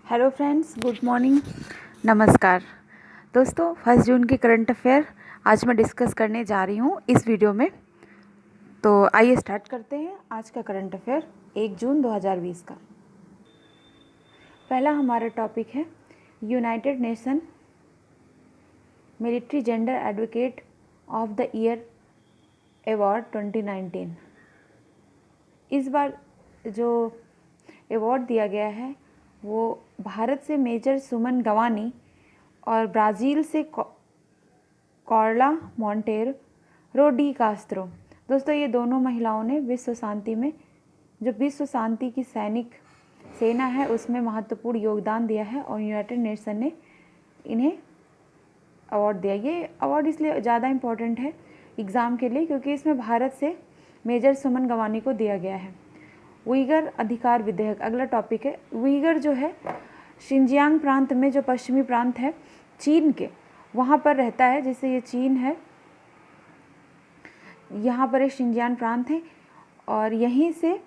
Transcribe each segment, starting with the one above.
Hello friends, good morning, नमस्कार। दोस्तों, 1 जून के करंट अफेयर आज मैं डिस्कस करने जा रही हूँ इस वीडियो में। तो आइए स्टार्ट करते हैं आज का करंट अफेयर 1 जून 2020 का। पहला हमारा टॉपिक है United nation military gender advocate of the year award 2019। इस बार जो अवार्ड दिया गया है वो भारत से मेजर सुमन गवानी और ब्राज़ील से कार्ला मोंटेरो डी कास्त्रो। दोस्तों, ये दोनों महिलाओं ने विश्व शांति में, जो विश्व शांति की सैनिक सेना है, उसमें महत्वपूर्ण योगदान दिया है और यूनाइटेड नेशन ने इन्हें अवार्ड दिया। ये अवार्ड इसलिए ज़्यादा इम्पोर्टेंट है एग्ज़ाम के लिए क्योंकि इसमें भारत से मेजर सुमन गवानी को दिया गया है। उइगर अधिकार विधेयक अगला टॉपिक है। उइगर जो है शिनजियांग प्रांत में, जो पश्चिमी प्रांत है चीन के, वहाँ पर रहता है। जैसे ये चीन है, यहाँ पर एक शिनजियांग प्रांत है और यहीं से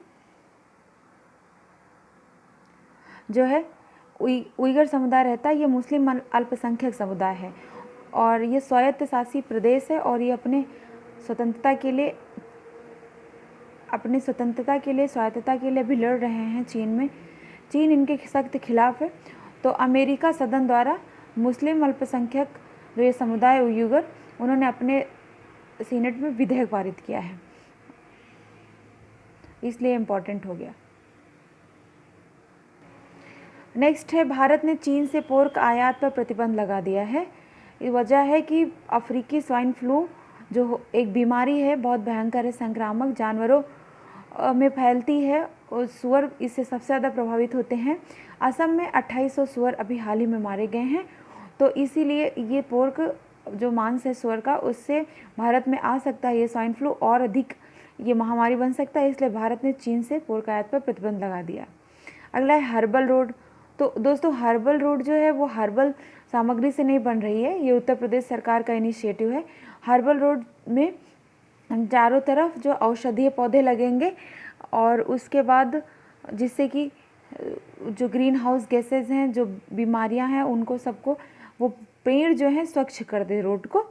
जो है उइगर समुदाय रहता है। ये मुस्लिम अल्पसंख्यक समुदाय है और ये स्वायत्त शासी प्रदेश है और ये अपने स्वतंत्रता के लिए स्वायत्तता के लिए भी लड़ रहे हैं चीन में। चीन इनके सख्त खिलाफ है। तो अमेरिका सदन द्वारा मुस्लिम अल्पसंख्यक जो ये समुदाय उइगर, उन्होंने अपने सीनेट में विधेयक पारित किया है, इसलिए इम्पोर्टेंट हो गया। नेक्स्ट है, भारत ने चीन से पोर्क आयात पर प्रतिबंध लगा दिया है। ये वजह है कि अफ्रीकी स्वाइन फ्लू जो एक बीमारी है, बहुत भयंकर है, संक्रामक, जानवरों में फैलती है और सूअर इससे सबसे ज़्यादा प्रभावित होते हैं। असम में 2800 सूअर अभी हाल ही में मारे गए हैं। तो इसीलिए ये पोर्क जो मांस है सूअर का, उससे भारत में आ सकता है ये स्वाइन फ्लू और अधिक ये महामारी बन सकता है। इसलिए भारत ने चीन से पोर्क आयात पर प्रतिबंध लगा दिया। अगला है हर्बल रोड। तो दोस्तों, हर्बल रोड जो है वो हर्बल सामग्री से नहीं बन रही है, ये उत्तर प्रदेश सरकार का इनिशिएटिव है। हर्बल रोड में चारों तरफ जो औषधीय पौधे लगेंगे और उसके बाद जिससे कि जो ग्रीन हाउस गैसेज हैं, जो बीमारियां हैं, उनको सबको वो पेड़ जो है स्वच्छ कर दे रोड को।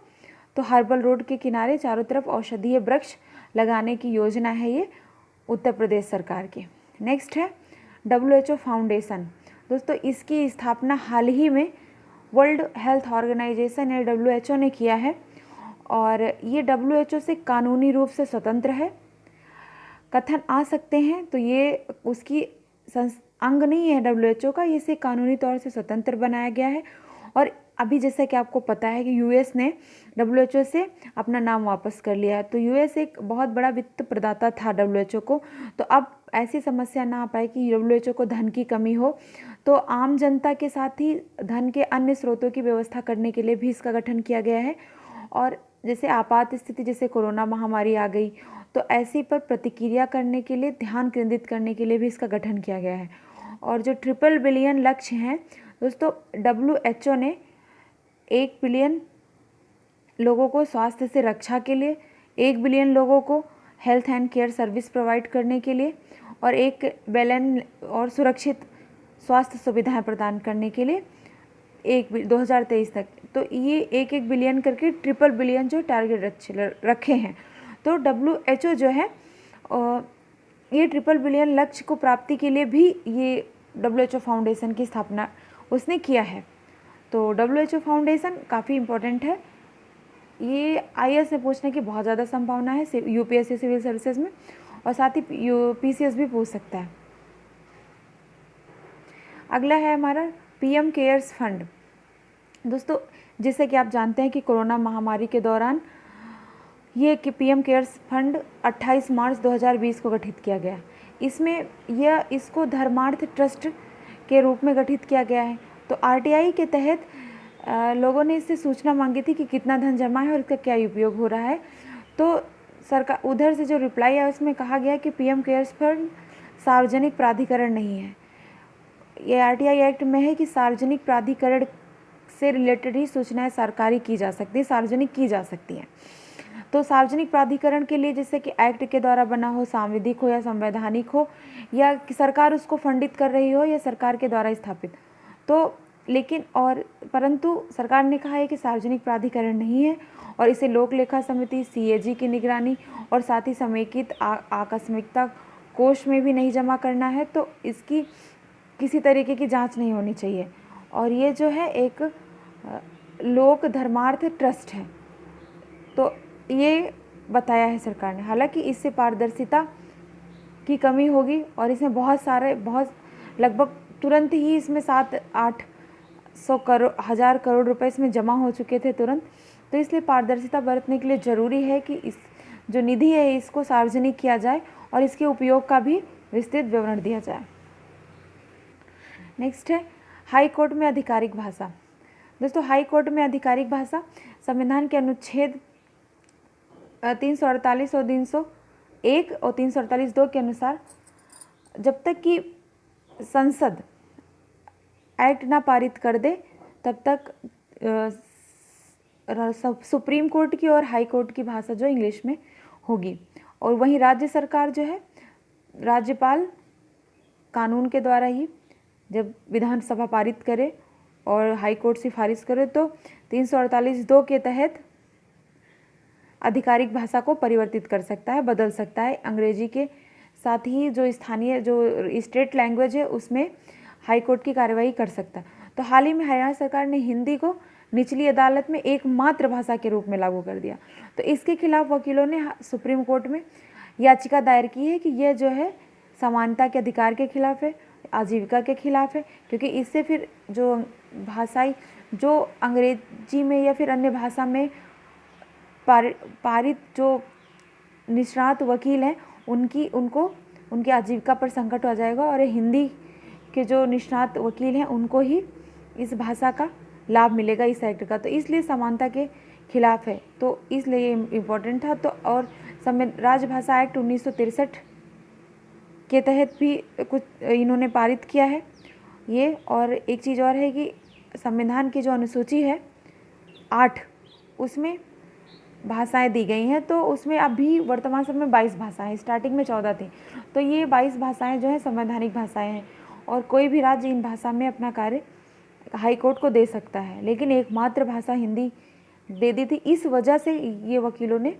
तो हर्बल रोड के किनारे चारों तरफ औषधीय वृक्ष लगाने की योजना है ये उत्तर प्रदेश सरकार की। नेक्स्ट है WHO फाउंडेशन। दोस्तों, इसकी स्थापना हाल ही में वर्ल्ड हेल्थ ऑर्गेनाइजेशन या WHO ने किया है और ये WHO से कानूनी रूप से स्वतंत्र है। कथन आ सकते हैं तो ये उसकी अंग नहीं है WHO का, इसे कानूनी तौर से स्वतंत्र बनाया गया है। और अभी जैसा कि आपको पता है कि US ने WHO से अपना नाम वापस कर लिया है। तो US एक बहुत बड़ा वित्त प्रदाता था WHO को। तो अब ऐसी समस्या ना आ पाए कि WHO को धन की कमी हो, तो आम जनता के साथ ही धन के अन्य स्रोतों की व्यवस्था करने के लिए भी इसका गठन किया गया है। और जैसे आपात स्थिति, जैसे कोरोना महामारी आ गई, तो ऐसी पर प्रतिक्रिया करने के लिए, ध्यान केंद्रित करने के लिए भी इसका गठन किया गया है। और जो 3 बिलियन लक्ष्य हैं दोस्तों, WHO ने 1 बिलियन लोगों को स्वास्थ्य से रक्षा के लिए, 1 बिलियन लोगों को health and care service provide करने के लिए और 1 बिलियन और सुरक्षित स्वास्थ्य सुविधाएं प्रदान करने के लिए 2023 तक। तो ये 1-1 बिलियन करके 3 बिलियन जो टारगेट रखे हैं। तो WHO जो है ये 3 बिलियन लक्ष्य को प्राप्ति के लिए भी ये WHO फाउंडेशन की स्थापना उसने किया है। तो WHO फाउंडेशन काफ़ी इम्पोर्टेंट है। ये IAS में पूछने की बहुत ज़्यादा संभावना है UPSC सिविल सर्विसेज में, और साथ ही PCS भी पूछ सकता है। अगला है हमारा PM केयर्स फंड। दोस्तों, जैसे कि आप जानते हैं कि कोरोना महामारी के दौरान ये कि PM केयर्स फंड 28 मार्च 2020 को गठित किया गया। इसमें इसको धर्मार्थ ट्रस्ट के रूप में गठित किया गया है। तो RTI के तहत लोगों ने इससे सूचना मांगी थी कि कितना धन जमा है और इसका क्या उपयोग हो रहा है। तो सरकार उधर से जो रिप्लाई है उसमें कहा गया कि PM केयर्स फंड सार्वजनिक प्राधिकरण नहीं है। ये RTI एक्ट में है कि सार्वजनिक प्राधिकरण से रिलेटेड ही सूचनाएं सरकारी की जा सकती है, सार्वजनिक की जा सकती हैं। तो सार्वजनिक प्राधिकरण के लिए जैसे कि एक्ट के द्वारा बना हो, सांविधिक हो या संवैधानिक हो, या कि सरकार उसको फंडित कर रही हो या सरकार के द्वारा स्थापित, तो लेकिन और परंतु सरकार ने कहा है कि सार्वजनिक प्राधिकरण नहीं है और इसे लोक लेखा समिति सीएजी की निगरानी और साथ ही समेकित आकस्मिकता कोष में भी नहीं जमा करना है, तो इसकी किसी तरीके की जांच नहीं होनी चाहिए। और ये जो है एक लोक धर्मार्थ ट्रस्ट है, तो ये बताया है सरकार ने। हालांकि इससे पारदर्शिता की कमी होगी और इसमें बहुत लगभग तुरंत ही इसमें 700-800 करोड़ रुपए इसमें जमा हो चुके थे तुरंत, तो इसलिए पारदर्शिता बरतने के लिए ज़रूरी है कि इस जो निधि है इसको सार्वजनिक किया जाए और इसके उपयोग का भी विस्तृत विवरण दिया जाए। नेक्स्ट है हाई कोर्ट में आधिकारिक भाषा। दोस्तों, हाई कोर्ट में आधिकारिक भाषा संविधान के अनुच्छेद 348 और 301 और 348(2) के अनुसार जब तक कि संसद एक्ट ना पारित कर दे तब तक सुप्रीम कोर्ट की और हाई कोर्ट की भाषा जो इंग्लिश में होगी। और वहीं राज्य सरकार जो है, राज्यपाल कानून के द्वारा ही जब विधानसभा पारित करे और हाई कोर्ट सिफारिश करे तो 348(2) के तहत आधिकारिक भाषा को परिवर्तित कर सकता है, बदल सकता है। अंग्रेजी के साथ ही जो स्थानीय जो स्टेट लैंग्वेज है उसमें हाई कोर्ट की कार्यवाही कर सकता है। तो हाल ही में हरियाणा सरकार ने हिंदी को निचली अदालत में एकमात्र भाषा के रूप में लागू कर दिया। तो इसके खिलाफ वकीलों ने सुप्रीम कोर्ट में याचिका दायर की है कि यह जो है समानता के अधिकार के खिलाफ है, आजीविका के खिलाफ है, क्योंकि इससे फिर जो भाषाई जो अंग्रेजी में या फिर अन्य भाषा में पारित जो निष्णात वकील हैं उनकी आजीविका पर संकट आ जाएगा और हिंदी के जो निष्णात वकील हैं उनको ही इस भाषा का लाभ मिलेगा इस एक्ट का। तो इसलिए समानता के खिलाफ है, तो इसलिए ये इम्पोर्टेंट था। तो और राजभाषा एक्ट 1963 के तहत भी कुछ इन्होंने पारित किया है ये। और एक चीज़ और है कि संविधान की जो अनुसूची है 8 उसमें भाषाएं दी गई हैं, तो उसमें अभी वर्तमान समय में 22 भाषाएं, स्टार्टिंग में 14 थी। तो ये 22 भाषाएं जो है संवैधानिक भाषाएं हैं और कोई भी राज्य इन भाषा में अपना कार्य हाई कोर्ट को दे सकता है, लेकिन एकमात्र भाषा हिंदी दे दी थी। इस वजह से ये वकीलों ने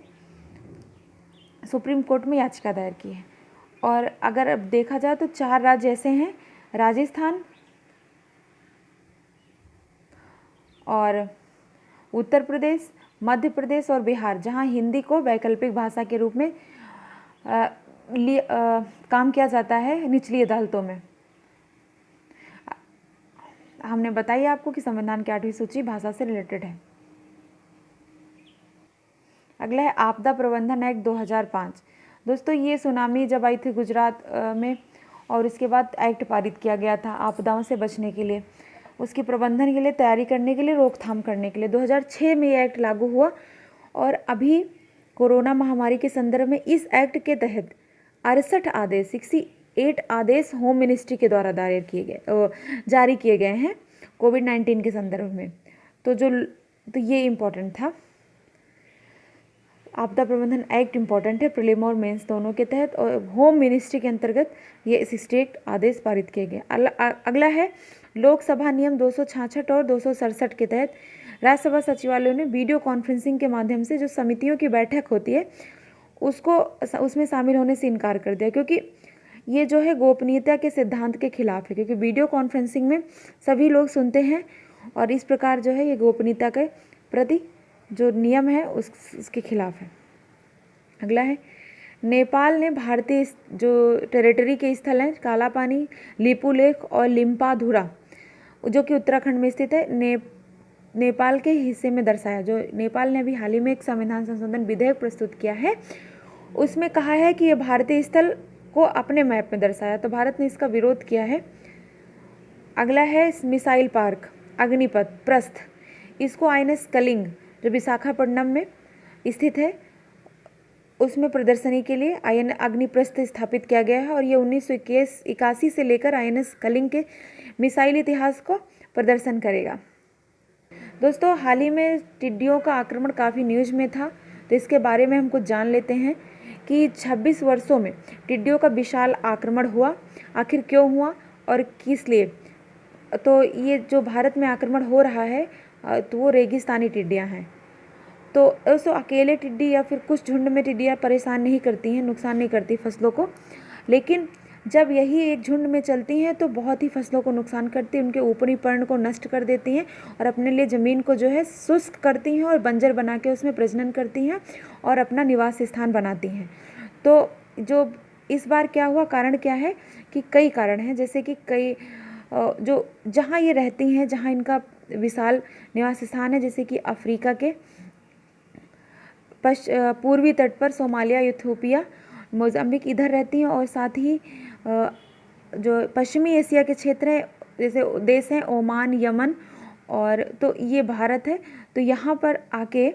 सुप्रीम कोर्ट में याचिका दायर की है। और अगर अब देखा जाए तो 4 राज्य ऐसे हैं, राजस्थान और उत्तर प्रदेश, मध्य प्रदेश और बिहार, जहां हिंदी को वैकल्पिक भाषा के रूप में काम किया जाता है निचली अदालतों में। हमने बताया आपको कि संविधान की 8वीं सूची भाषा से रिलेटेड है। अगला है आपदा प्रबंधन एक्ट 2005। दोस्तों, ये सुनामी जब आई थी गुजरात में और इसके बाद एक्ट पारित किया गया था आपदाओं से बचने के लिए, उसकी प्रबंधन के लिए, तैयारी करने के लिए, रोकथाम करने के लिए 2006 में ये एक्ट लागू हुआ। और अभी कोरोना महामारी के संदर्भ में इस एक्ट के तहत 68 आदेश होम मिनिस्ट्री के द्वारा जारी किए गए हैं कोविड-19 के संदर्भ में। तो ये इम्पोर्टेंट था। आपदा प्रबंधन एक्ट इम्पॉर्टेंट है प्रीलिम और मेंस दोनों के तहत, और होम मिनिस्ट्री के अंतर्गत ये स्टेट आदेश पारित किए गए। अगला है लोकसभा नियम 266 और 267 के तहत राज्यसभा सचिवालयों ने वीडियो कॉन्फ्रेंसिंग के माध्यम से जो समितियों की बैठक होती है उसमें शामिल होने से इनकार कर दिया, क्योंकि ये जो है गोपनीयता के सिद्धांत के खिलाफ है, क्योंकि वीडियो कॉन्फ्रेंसिंग में सभी लोग सुनते हैं और इस प्रकार जो है ये गोपनीयता के प्रति जो नियम है उसके खिलाफ है। अगला है नेपाल ने भारतीय जो टेरिटरी के स्थल हैं कालापानी, लिपुलेख और लिम्पाधुरा जो कि उत्तराखंड में स्थित है, नेपाल के हिस्से में दर्शाया। जो नेपाल ने अभी हाल ही में एक संविधान संशोधन विधेयक प्रस्तुत किया है उसमें कहा है कि ये भारतीय स्थल को अपने मैप में दर्शाया, तो भारत ने इसका विरोध किया है। अगला है मिसाइल पार्क अग्निपथ प्रस्थ, इसको INS कलिंग जो विशाखापट्टनम में स्थित है उसमें प्रदर्शनी के लिए अग्निप्रस्थ स्थापित किया गया है और ये 1981 से लेकर INS कलिंग के मिसाइल इतिहास को प्रदर्शन करेगा। दोस्तों, हाल ही में टिड्डियों का आक्रमण काफ़ी न्यूज़ में था, तो इसके बारे में हम कुछ जान लेते हैं कि 26 वर्षों में टिड्डियों का विशाल आक्रमण हुआ, आखिर क्यों हुआ और किस लिए। तो ये जो भारत में आक्रमण हो रहा है तो वो रेगिस्तानी टिड्डियाँ हैं। तो दोस्तों अकेले टिड्डी या फिर कुछ झुंड में टिड्डियाँ परेशान नहीं करती हैं, नुकसान नहीं करती फसलों को, लेकिन जब यही एक झुंड में चलती हैं तो बहुत ही फसलों को नुकसान करती हैं, उनके ऊपरी पर्ण को नष्ट कर देती हैं और अपने लिए ज़मीन को जो है शुष्क करती हैं और बंजर बना के उसमें प्रजनन करती हैं और अपना निवास स्थान बनाती हैं। तो जो इस बार क्या हुआ, कारण क्या है कि कई कारण हैं, जैसे कि कई जो जहाँ ये रहती हैं, जहाँ इनका विशाल निवास स्थान है, जैसे कि अफ्रीका के पूर्वी तट पर सोमालिया, इथियोपिया, मोजाम्बिक इधर रहती हैं, और साथ ही जो पश्चिमी एशिया के क्षेत्र हैं जैसे देश हैं ओमान, यमन, और तो ये भारत है। तो यहाँ पर आके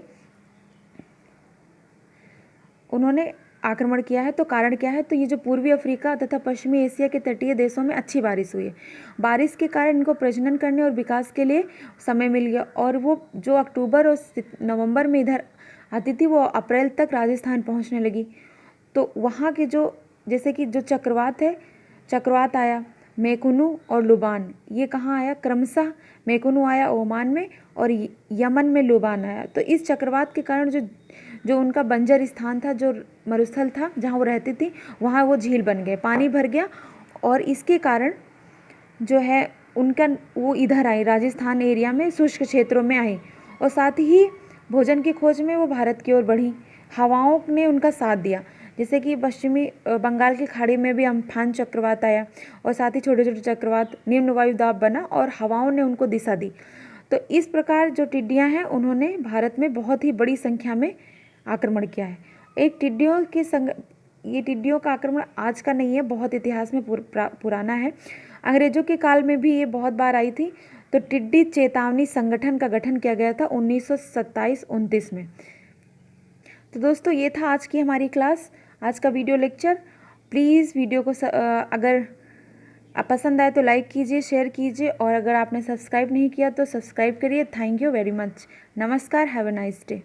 उन्होंने आक्रमण किया है। तो कारण क्या है, तो ये जो पूर्वी अफ्रीका तथा पश्चिमी एशिया के तटीय देशों में अच्छी बारिश हुई है। बारिश के कारण इनको प्रजनन करने और विकास के लिए समय मिल गया, और वो जो अक्टूबर और नवंबर में इधर आती थी वो अप्रैल तक राजस्थान पहुंचने लगी। तो वहाँ के जो जैसे कि जो चक्रवात है, चक्रवात आया मेकुनु और लुबान, ये कहाँ आया, क्रमशः मेकुनु आया ओमान में और यमन में लुबान आया। तो इस चक्रवात के कारण जो उनका बंजर स्थान था, जो मरुस्थल था जहाँ वो रहती थी, वहाँ वो झील बन गए, पानी भर गया, और इसके कारण जो है उनका वो इधर आई, राजस्थान एरिया में शुष्क क्षेत्रों में आई, और साथ ही भोजन की खोज में वो भारत की ओर बढ़ी। हवाओं ने उनका साथ दिया, जैसे कि पश्चिमी बंगाल की खाड़ी में भी अम्फान चक्रवात आया, और साथ ही छोटे छोटे चक्रवात, निम्न वायु दाब बना और हवाओं ने उनको दिशा दी। तो इस प्रकार जो टिड्डियाँ हैं उन्होंने भारत में बहुत ही बड़ी संख्या में आक्रमण किया है। एक ये टिड्डियों का आक्रमण आज का नहीं है, बहुत इतिहास में पुराना है। अंग्रेजों के काल में भी ये बहुत बार आई थी। तो टिड्डी चेतावनी संगठन का गठन किया गया था 1927-29 में। तो दोस्तों ये था आज की हमारी क्लास, आज का वीडियो लेक्चर। प्लीज़ वीडियो को अगर पसंद आए तो लाइक कीजिए, शेयर कीजिए, और अगर आपने सब्सक्राइब नहीं किया तो सब्सक्राइब करिए। Thank you very much. नमस्कार, हैव अ नाइस डे।